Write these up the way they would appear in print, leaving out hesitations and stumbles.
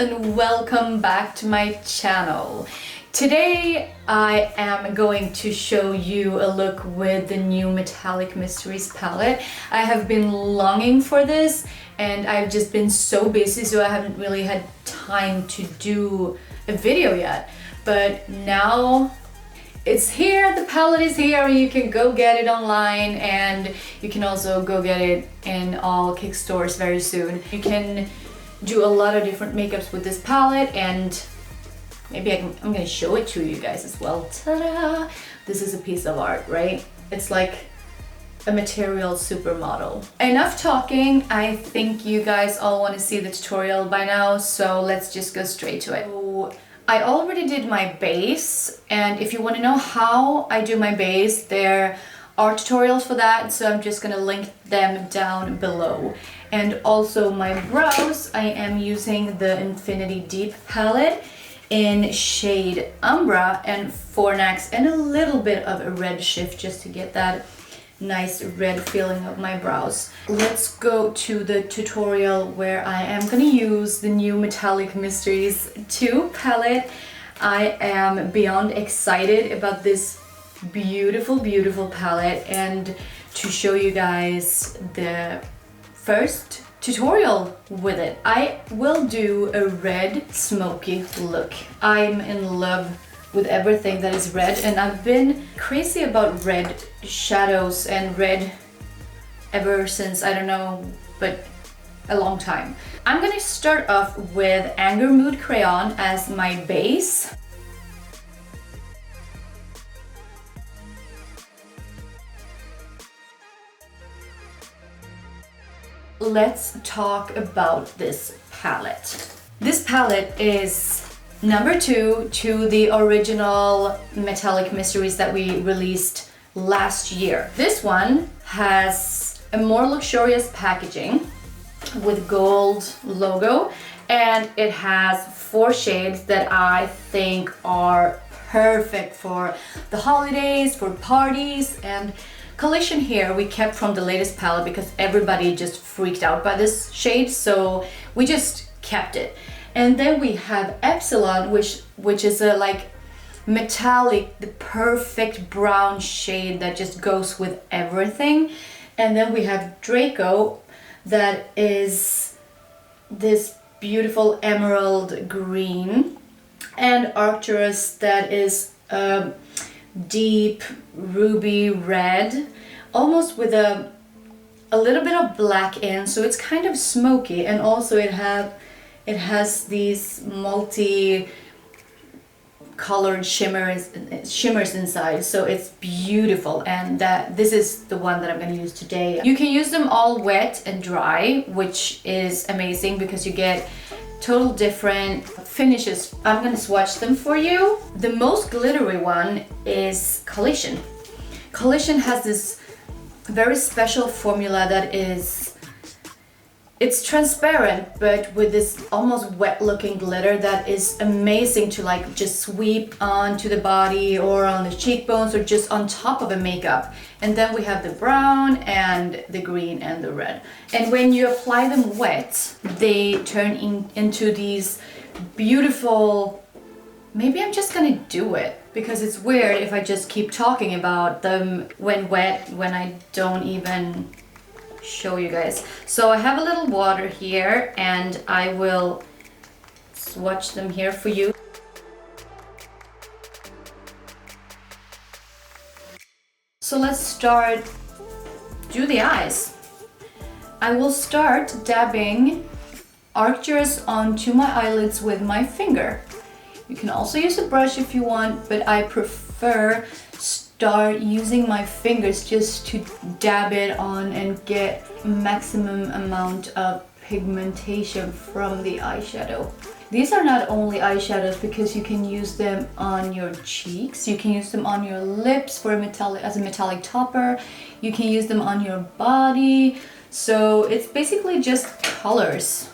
and welcome back to my channel. Today I am going to show you a look with the new Metallic Mysteries palette. I have been longing for this and I've just been so busy, so I haven't really had time to do a video yet. But now it's here, the palette is here, you can go get it online and you can also go get it in all Kick stores very soon. You can do a lot of different makeups with this palette, and maybe I'm gonna show it to you guys as well. Ta-da! This is a piece of art, right? It's like a material supermodel. Enough talking, I think you guys all want to see the tutorial by now, so let's just go straight to it. So, I already did my base, and if you want to know how I do my base, there are tutorials for that, so I'm just gonna link them down below. And also my brows, I am using the Infinity Deep palette in shade Umbra and Fornax and a little bit of a red shift just to get that nice red feeling of my brows. Let's go to the tutorial where I am gonna use the new Metallic Mysteries 2 palette. I am beyond excited about this beautiful palette and to show you guys the first tutorial with it. I will do a red smoky look. I'm in love with everything that is red, and I've been crazy about red shadows and red ever since, I don't know, but a long time. I'm gonna start off with Anger Mood Crayon as my base. Let's talk about this palette. This palette is number 2 to the original Metallic Mysteries that we released last year. This one has a more luxurious packaging with gold logo, and it has 4 shades that I think are perfect for the holidays, for parties. And Collision here we kept from the latest palette because everybody just freaked out by this shade, so we just kept it. And then we have Epsilon, which is a like metallic, the perfect brown shade that just goes with everything. And then we have Draco, that is this beautiful emerald green, and Arcturus, that is deep ruby red, almost with a little bit of black in, so it's kind of smoky, and also it has these multi colored shimmers inside, so it's beautiful. And this is the one that I'm going to use today. You can use them all wet and dry, which is amazing because you get total different finishes. I'm going to swatch them for you. The most glittery one is Collision. Collision has this very special formula that it's transparent, but with this almost wet looking glitter that is amazing to like just sweep onto the body or on the cheekbones or just on top of a makeup. And then we have the brown and the green and the red. And when you apply them wet, they turn into these beautiful, maybe I'm just gonna do it because it's weird if I just keep talking about them when wet, when I don't even show you guys. So I have a little water here and I will swatch them here for you. So let's do the eyes. I will start dabbing Arcturus onto my eyelids with my finger. You can also use a brush if you want, but I prefer start using my fingers just to dab it on and get maximum amount of pigmentation from the eyeshadow. These are not only eyeshadows because you can use them on your cheeks, you can use them on your lips for as a metallic topper, you can use them on your body, so it's basically just colors.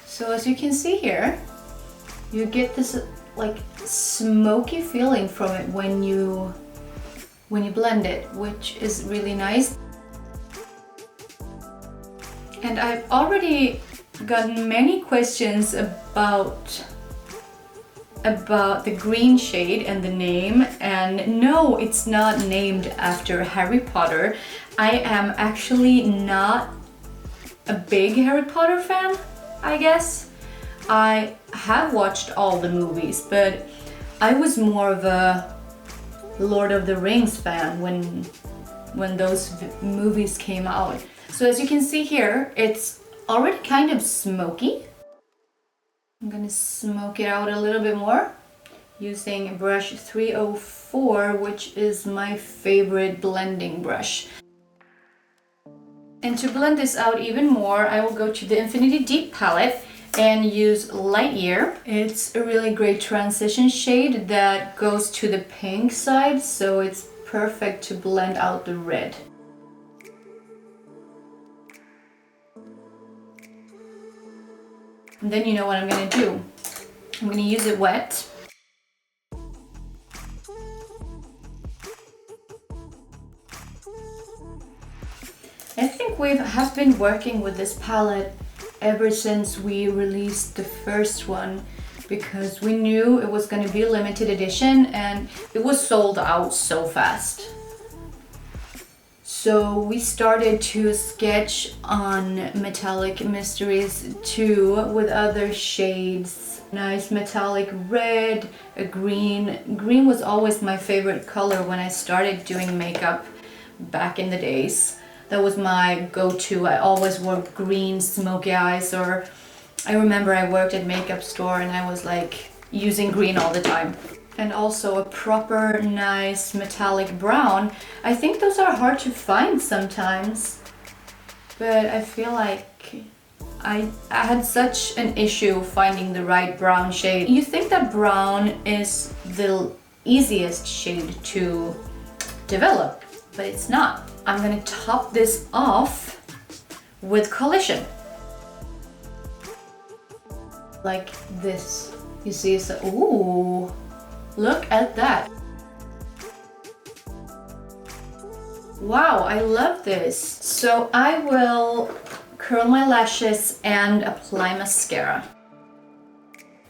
So as you can see here, you get this like smoky feeling from it when you blend it, which is really nice. And I've already gotten many questions about the green shade and the name, and no, it's not named after Harry Potter. I am actually not a big Harry Potter fan, I guess. I have watched all the movies, but I was more of a Lord of the Rings fan when those movies came out. So as you can see here, it's already kind of smoky. I'm gonna smoke it out a little bit more using brush 304, which is my favorite blending brush. And to blend this out even more, I will go to the Infinity Deep palette and use Light Year. It's a really great transition shade that goes to the pink side, so it's perfect to blend out the red. And then you know what I'm gonna do. I'm gonna use it wet. I think we have been working with this palette ever since we released the first one, because we knew it was going to be a limited edition and it was sold out so fast. So we started to sketch on Metallic Mysteries 2 with other shades. Nice metallic red, a green. Green was always my favorite color when I started doing makeup back in the days. That was my go-to. I always wore green smoky eyes, or I remember I worked at makeup store and I was like using green all the time. And also a proper nice metallic brown. I think those are hard to find sometimes, but I feel like I had such an issue finding the right brown shade. You think that brown is the easiest shade to develop, but it's not. I'm gonna top this off with Collision. Like this. You see, so, ooh, look at that. Wow, I love this. So I will curl my lashes and apply mascara.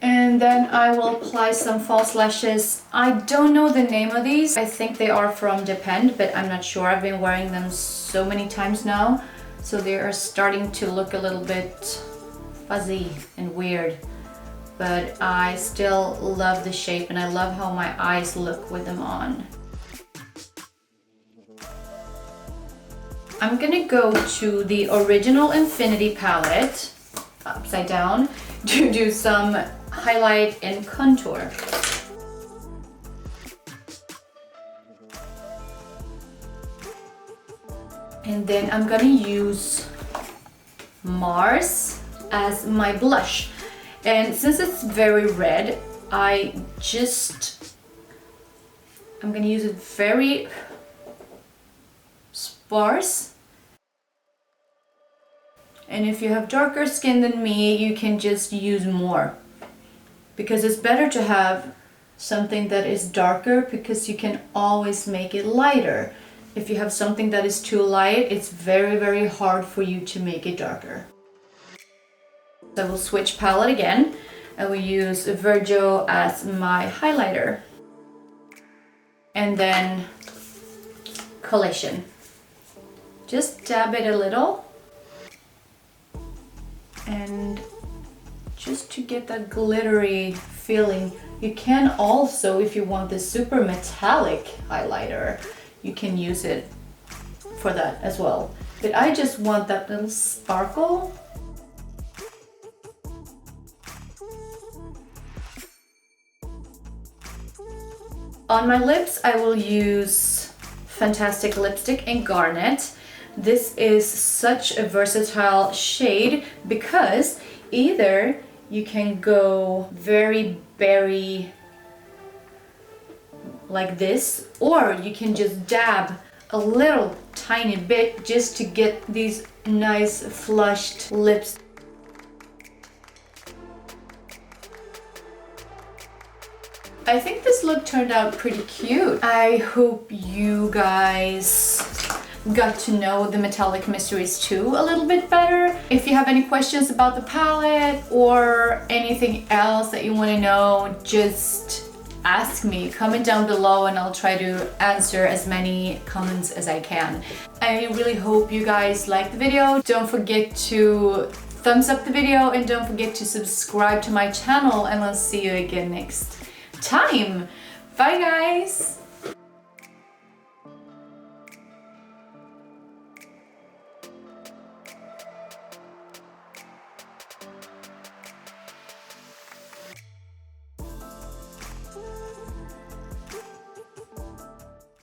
And then I will apply some false lashes. I don't know the name of these. I think they are from Depend, but I'm not sure. I've been wearing them so many times now. So they are starting to look a little bit fuzzy and weird. But I still love the shape and I love how my eyes look with them on. I'm gonna go to the original Infinity palette, upside down, to do some highlight and contour. And then I'm gonna use Mars as my blush. And since it's very red, I'm gonna use it very sparse. And if you have darker skin than me, you can just use more. Because it's better to have something that is darker, because you can always make it lighter. If you have something that is too light, it's very, very hard for you to make it darker. So I will switch palette again. I will use Virgo as my highlighter. And then Collision. Just dab it a little. And just to get that glittery feeling. You can also, if you want this super metallic highlighter, you can use it for that as well. But I just want that little sparkle. On my lips, I will use Fantastick Lipstick Garnet. This is such a versatile shade because either you can go very berry like this, or you can just dab a little tiny bit just to get these nice flushed lips. I think this look turned out pretty cute. I hope you guys got to know the Metallic Mysteries 2 a little bit better. If you have any questions about the palette or anything else that you want to know, just ask me, comment down below, and I'll try to answer as many comments as I can. I really hope you guys like the video. Don't forget to thumbs up the video and don't forget to subscribe to my channel, and I'll see you again next time. Bye guys!